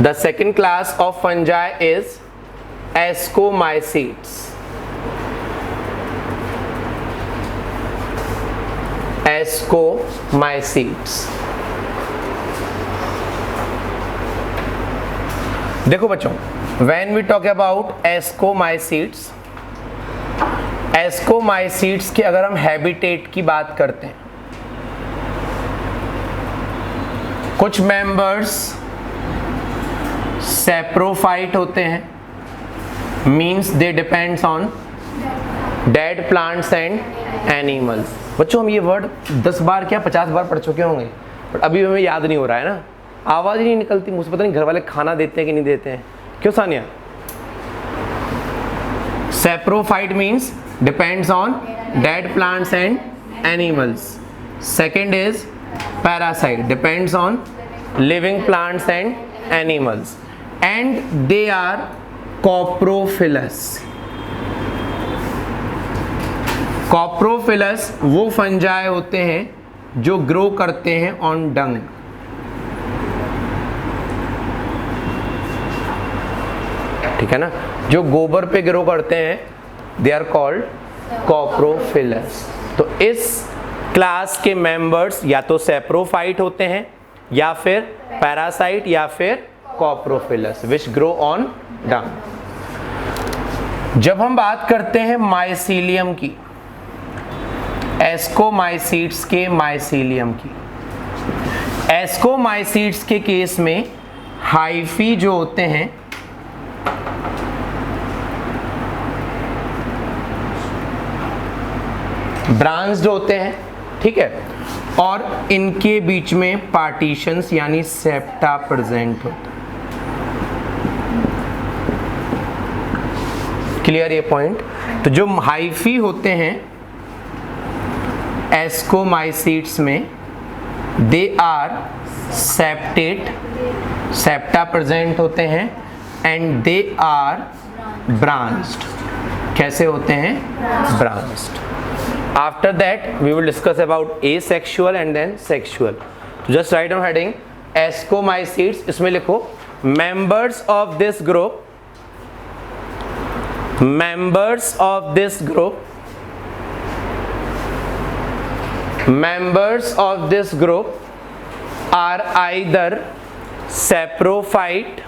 The second class of fungi is ascomycetes. Ascomycetes. देखो बच्चों, when we talk about ascomycetes, ascomycetes के अगर हम हैबिटेट की बात करते हैं, कुछ मेंबर्स सैप्रोफाइट होते हैं, means they depends on dead plants and animals. बच्चों हम ये वर्ड 10 बार क्या 50 बार पढ़ चुके होंगे, बट अभी हमें याद नहीं हो रहा है ना, आवाज़ ही नहीं निकलती मुझसे। पता नहीं घर वाले खाना देते हैं कि नहीं देते हैं, क्यों Sania? Saprophyte means depends on dead plants and animals. Second is parasite, depends on living plants and animals, and they are coprophilous. coprophilous वो फंजाई होते हैं जो ग्रो करते हैं ऑन डंग। ठीक है ना, जो गोबर पे ग्रो करते हैं दे आर कॉल्ड कॉप्रोफिलस। तो इस क्लास के मेंबर्स या तो सैप्रोफाइट होते हैं या फिर पैरासाइट या फिर कॉप्रोफिलस विच ग्रो ऑन डंग। जब हम बात करते हैं माइसीलियम की, एस्कोमाइसीट्स के माइसीलियम की, एस्कोमाइसीट्स के केस में हाइफी जो होते हैं ब्रांच्ड होते हैं, ठीक है, और इनके बीच में पार्टीशंस यानी सेप्टा प्रेजेंट होता है। क्लियर ये पॉइंट? तो जो हाइफी होते हैं एस्कोमाइसीट्स में, they are septate, septa present होते हैं, एंड दे आर ब्रांच्ड। कैसे होते हैं? Branched. After that we will discuss about asexual and then sexual. So just write down heading ascomycetes, इसमें लिखो members of this group, members of this group, members of this group are either saprophyte,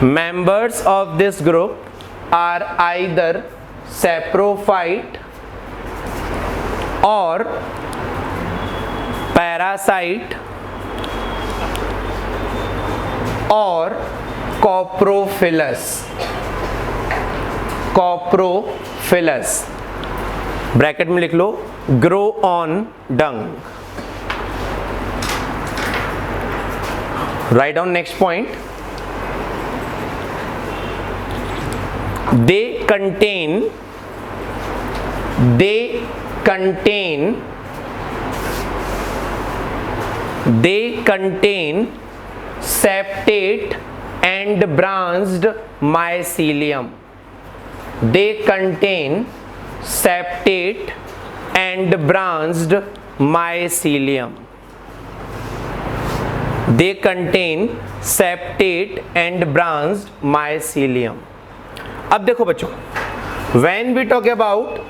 members of this group are either saprophyte और parasite और coprophilous. Coprophilous bracket में लिख लो, grow on dung. Write down next point, they contain septate and branched mycelium. They contain septate and branched mycelium. They contain septate and branched mycelium. अब देखो बच्चों, when we talk about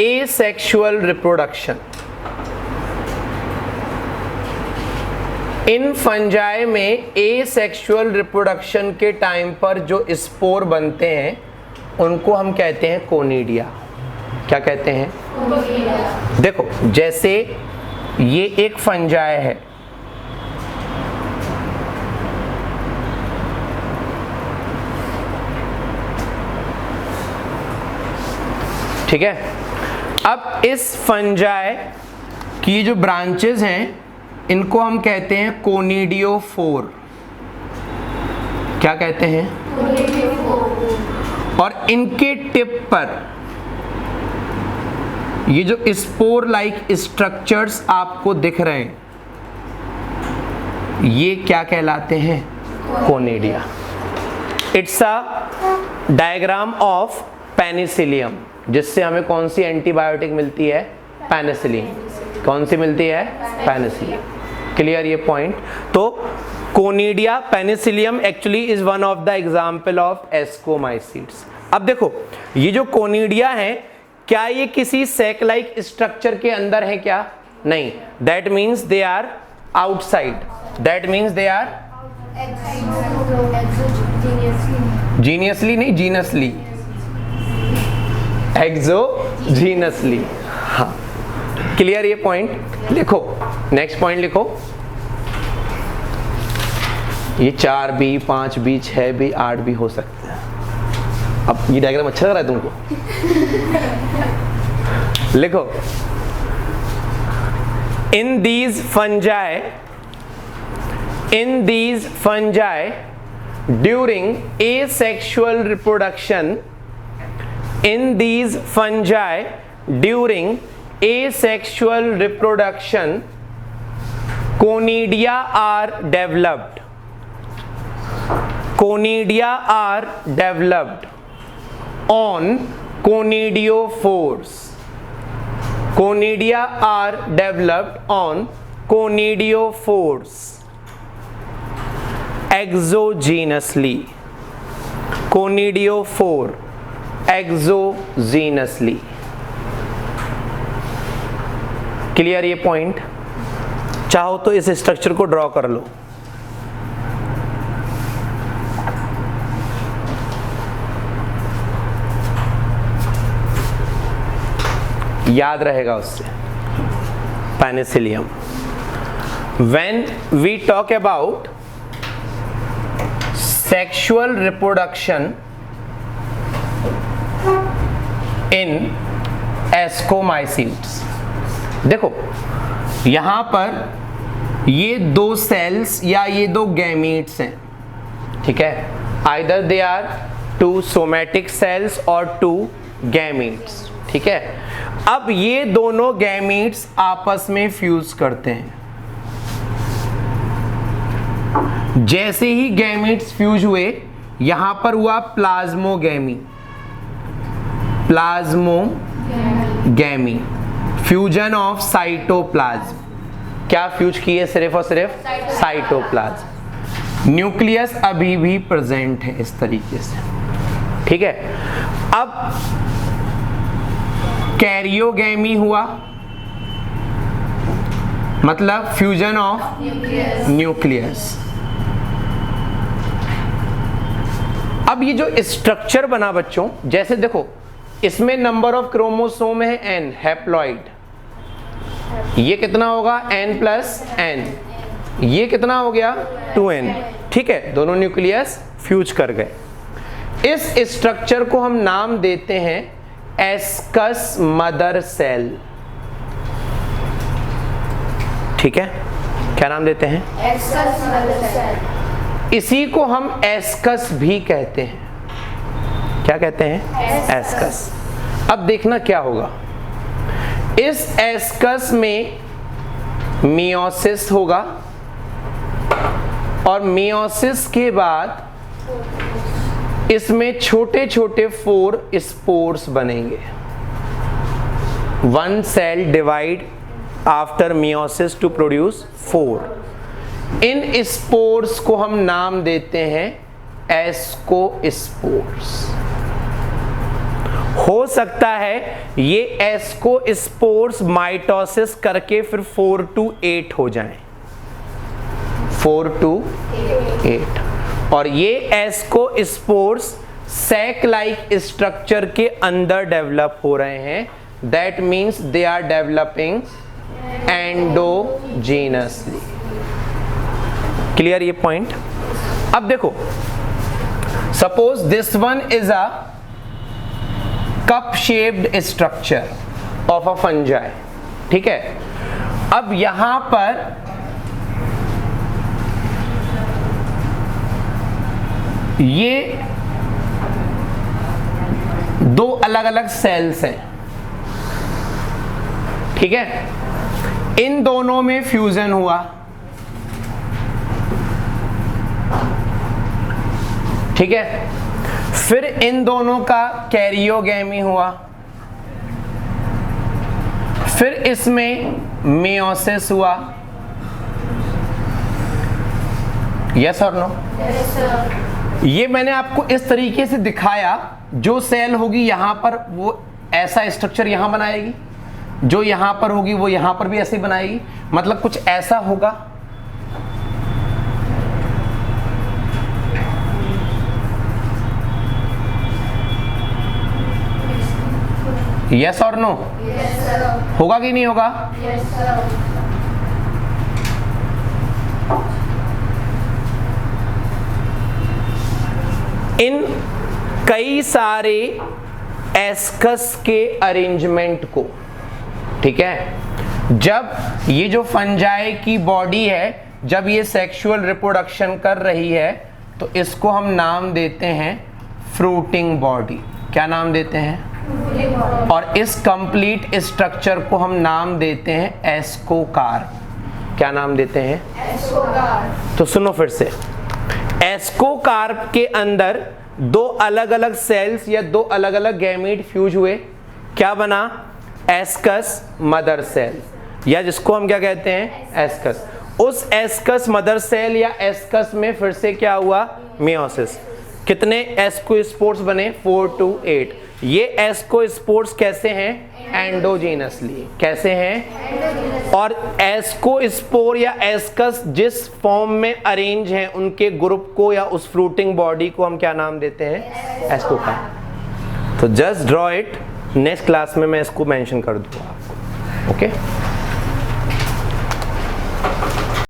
asexual reproduction, in fungi में asexual reproduction के time पर जो spore बनते हैं उनको हम कहते हैं कोनिडिया। क्या कहते हैं? देखो जैसे ये एक फंजाई है, ठीक है। अब इस फंजाई की जो ब्रांचेस हैं इनको हम कहते हैं कोनिडियोफोर। क्या कहते हैं? और इनके टिप पर ये जो स्पोर लाइक स्ट्रक्चर्स आपको दिख रहे हैं ये क्या कहलाते हैं? Conidia. It's a diagram of Penicillium, जिससे हमें कौन सी एंटीबायोटिक मिलती है? पेनिसिलिन। कौन सी मिलती है? पेनिसिलिन। क्लियर ये पॉइंट? तो conidia Penicillium actually is one of the example of ascomycetes. अब देखो ये जो कोनिडिया है, क्या ये किसी सैक लाइक स्ट्रक्चर के अंदर है क्या? नहीं, that means they are outside, that means they are geniusly नहीं, जीनसली, एक्सोजीनसली। हाँ, क्लियर ये पॉइंट? लिखो, नेक्स्ट पॉइंट लिखो। ये 4B, 5B, 6B, 8B हो सकते हैं। अब ये डायग्राम अच्छा लग रहा है तुमको? लिखो, in these fungi during asexual reproduction, conidia are developed on conidiophores. Conidia are developed on conidiophores exogenously. Conidiophore exogenously. Clear ये पॉइंट? चाहो तो इस स्ट्रक्चर को ड्रॉ कर लो। याद रहेगा उससे। Penicillium, when we talk about sexual reproduction in ascomycetes, देखो यहां पर ये दो सेल्स या ये दो गैमीट्स हैं, ठीक है? Either they are 2 somatic cells और 2 गैमीट्स, ठीक है? अब ये दोनों गैमीट्स आपस में फ्यूज करते हैं। जैसे ही गैमीट्स फ्यूज हुए, यहां पर हुआ प्लाज्मोगैमी, फ्यूजन ऑफ साइटोप्लाज्म। क्या फ्यूज किए? सिर्फ और सिर्फ साइटोप्लाज्म। न्यूक्लियस अभी भी प्रेजेंट है इस तरीके से, ठीक है? अब कैरियोगैमी हुआ, मतलब फ्यूजन ऑफ न्यूक्लियस। अब ये जो स्ट्रक्चर बना बच्चों, जैसे देखो इसमें नंबर ऑफ क्रोमोसोम है n, हैप्लॉइड। ये कितना होगा? n+n। ये कितना हो गया? 2n, ठीक है? दोनों न्यूक्लियस फ्यूज कर गए। इस स्ट्रक्चर को हम नाम देते हैं एस्कस मदर सेल, ठीक है? क्या नाम देते हैं? Ascus mother cell. इसी को हम एस्कस भी कहते हैं। क्या कहते हैं? एस्कस। अब देखना क्या होगा, इस एस्कस में मियोसिस होगा और मियोसिस के बाद इसमें छोटे छोटे 4 स्पोर्स बनेंगे। 1 cell divide after meiosis to produce 4। इन स्पोर्स को हम नाम देते हैं एस्कोस्पोर्स। हो सकता है ये एस्कोस्पोर्स माइटोसिस करके फिर 4 to 8 हो जाएं, 4 to 8। और ये एस्कोस्पोर्स सैक लाइक स्ट्रक्चर के अंदर डेवलप हो रहे हैं, that means they are developing endogenously. Clear ये पॉइंट? अब देखो, suppose this one is a cup shaped structure of a fungi, ठीक है? अब यहां पर ये 2 अलग अलग सेल्स हैं, ठीक है? इन दोनों में फ्यूजन हुआ, ठीक है? फिर इन दोनों का कैरियोगैमी हुआ, फिर इसमें मियोसिस हुआ, यस और नो? ये मैंने आपको इस तरीके से दिखाया, जो सेल होगी यहां पर वो ऐसा स्ट्रक्चर यहां बनाएगी, जो यहां पर होगी वो यहां पर भी ऐसे बनाएगी, मतलब कुछ ऐसा होगा। यस और नो? होगा कि नहीं होगा? इन कई सारे एस्कस के अरेंजमेंट को, ठीक है, जब ये जो फंजाई की बॉडी है, जब ये सेक्सुअल रिप्रोडक्शन कर रही है तो इसको हम नाम देते हैं फ्रूटिंग बॉडी। क्या नाम देते हैं? और इस कंप्लीट स्ट्रक्चर को हम नाम देते हैं एस्कोकार्प। क्या नाम देते हैं? एस्कोकार्प। तो सुनो फिर से, एस्कोकार्प के अंदर दो अलग अलग सेल्स या दो अलग अलग गैमीट फ्यूज हुए, क्या बना? एस्कस मदर सेल, या जिसको हम क्या कहते हैं? एस्कस। उस एस्कस मदर सेल या एस्कस में फिर से क्या हुआ? मियोसिस। कितने एस्कोस्पोर्स बने? 4 to 8। ये एस्कोस्पोर्स कैसे हैं? एंडोजीनसली। कैसे हैं? और एस्कोस्पोर या एस्कस जिस फॉर्म में अरेंज हैं, उनके ग्रुप को या उस फ्रूटिंग बॉडी को हम क्या नाम देते हैं? एस्कोकार्प। तो just draw it, next class में मैं इसको मेंशन कर दूंगा आपको। ओके।